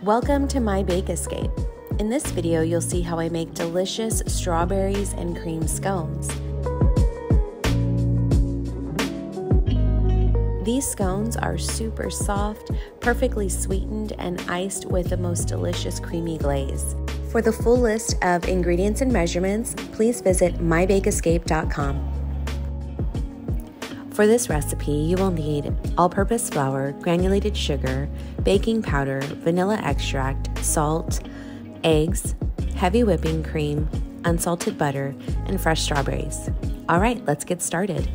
Welcome to my Bake Escape. In this video, you'll see how I make delicious strawberries and cream scones. These scones are super soft, perfectly sweetened, and iced with the most delicious creamy glaze. For the full list of ingredients and measurements, please visit mybakeescape.com. For this recipe, you will need all-purpose flour, granulated sugar, baking powder, vanilla extract, salt, eggs, heavy whipping cream, unsalted butter, and fresh strawberries. All right, let's get started.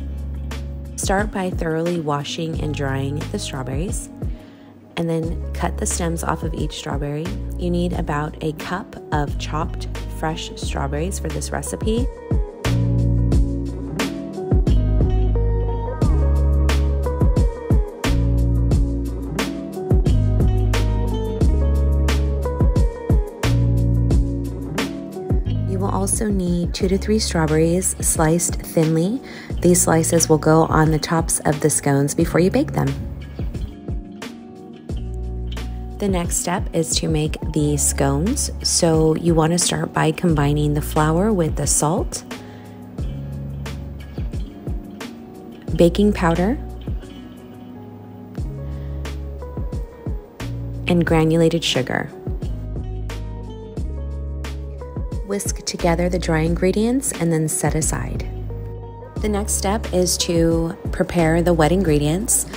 Start by thoroughly washing and drying the strawberries, and then cut the stems off of each strawberry. You need about a cup of chopped fresh strawberries for this recipe. Also need 2 to 3 strawberries sliced thinly. These slices will go on the tops of the scones before you bake them. The next step is to make the scones. So you want to start by combining the flour with the salt, baking powder, and granulated sugar. Whisk together the dry ingredients and then set aside. The next step is to prepare the wet ingredients.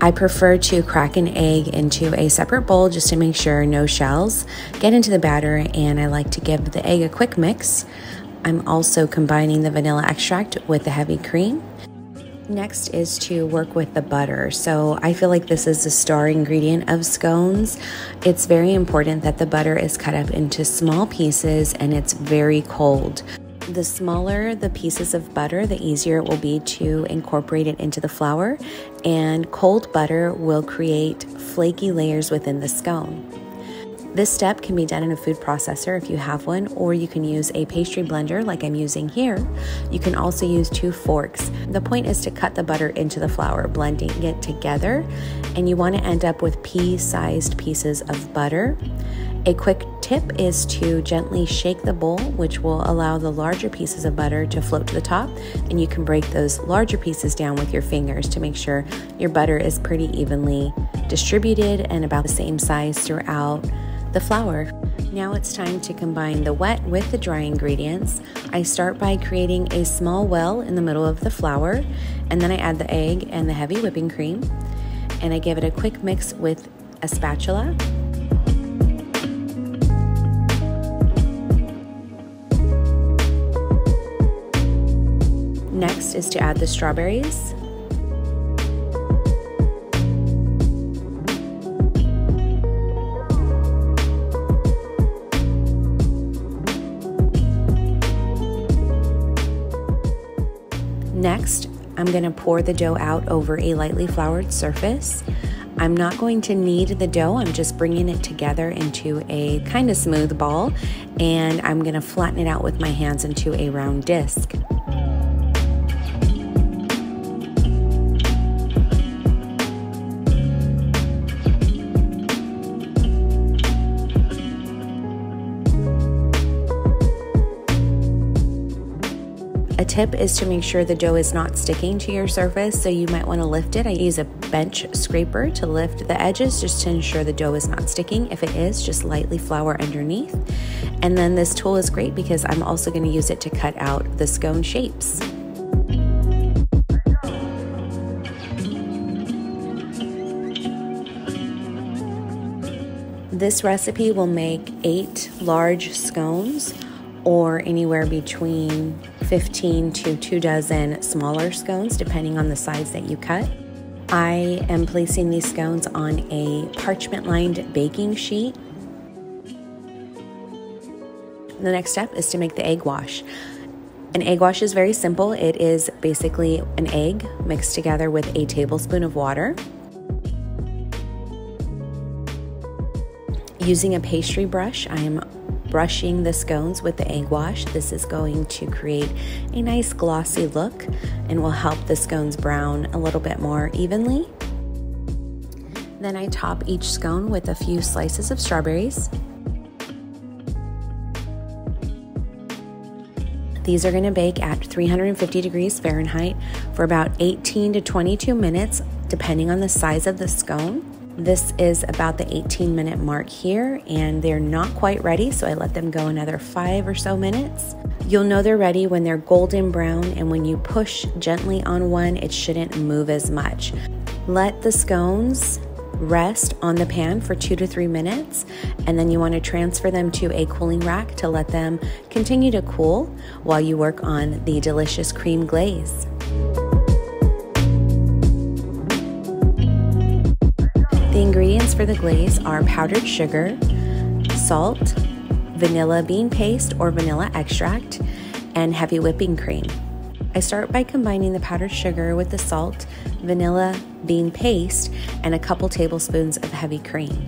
I prefer to crack an egg into a separate bowl just to make sure no shells get into the batter, and I like to give the egg a quick mix. I'm also combining the vanilla extract with the heavy cream. Next is to work with the butter. So I feel like this is the star ingredient of scones. It's very important that the butter is cut up into small pieces and it's very cold. The smaller the pieces of butter, the easier it will be to incorporate it into the flour, and cold butter will create flaky layers within the scone. This step can be done in a food processor if you have one, or you can use a pastry blender like I'm using here. You can also use 2 forks. The point is to cut the butter into the flour, blending it together, and you want to end up with pea-sized pieces of butter. A quick tip is to gently shake the bowl, which will allow the larger pieces of butter to float to the top, and you can break those larger pieces down with your fingers to make sure your butter is pretty evenly distributed and about the same size throughout the flour. Now it's time to combine the wet with the dry ingredients. I start by creating a small well in the middle of the flour, and then I add the egg and the heavy whipping cream, and I give it a quick mix with a spatula. Next is to add the strawberries. Next, I'm going to pour the dough out over a lightly floured surface. I'm not going to knead the dough, I'm just bringing it together into a kind of smooth ball, and I'm going to flatten it out with my hands into a round disc. A tip is to make sure the dough is not sticking to your surface, so you might want to lift it. I use a bench scraper to lift the edges just to ensure the dough is not sticking. If it is, just lightly flour underneath. And then this tool is great because I'm also going to use it to cut out the scone shapes. This recipe will make 8 large scones, or anywhere between 15 to 2 dozen smaller scones, depending on the size that you cut. I am placing these scones on a parchment-lined baking sheet. The next step is to make the egg wash. An egg wash is very simple. It is basically an egg mixed together with a tablespoon of water. Using a pastry brush, I am brushing the scones with the egg wash. This is going to create a nice glossy look and will help the scones brown a little bit more evenly. Then I top each scone with a few slices of strawberries. These are going to bake at 350 degrees Fahrenheit for about 18 to 22 minutes, depending on the size of the scone. This is about the 18-minute mark here, and they're not quite ready, so I let them go another 5 or so minutes. You'll know they're ready when they're golden brown, and when you push gently on one, it shouldn't move as much. Let the scones rest on the pan for 2 to 3 minutes, and then you want to transfer them to a cooling rack to let them continue to cool while you work on the delicious cream glaze. The ingredients for the glaze are powdered sugar, salt, vanilla bean paste or vanilla extract, and heavy whipping cream. I start by combining the powdered sugar with the salt, vanilla bean paste, and a couple tablespoons of heavy cream.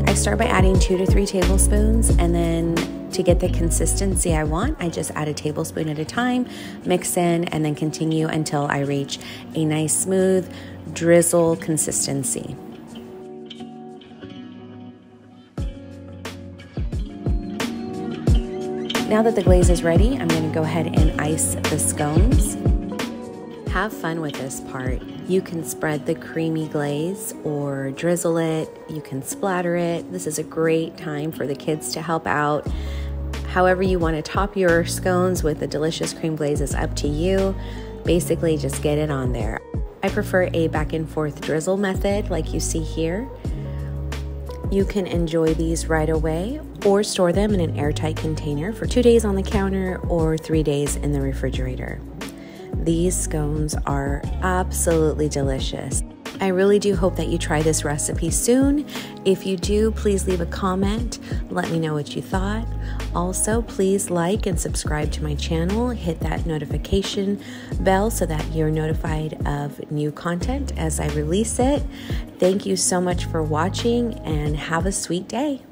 I start by adding 2 to 3 tablespoons, and then to get the consistency I want, I just add a tablespoon at a time, mix in, and then continue until I reach a nice smooth drizzle consistency. Now that the glaze is ready, I'm going to go ahead and ice the scones. Have fun with this part. You can spread the creamy glaze or drizzle it. You can splatter it. This is a great time for the kids to help out. However you want to top your scones with the delicious cream glaze is up to you. Basically, just get it on there. I prefer a back and forth drizzle method like you see here. You can enjoy these right away or store them in an airtight container for 2 days on the counter or 3 days in the refrigerator. These scones are absolutely delicious. I really do hope that you try this recipe soon. If you do, please leave a comment. Let me know what you thought. Also, please like and subscribe to my channel. Hit that notification bell so that you're notified of new content as I release it. Thank you so much for watching, and have a sweet day.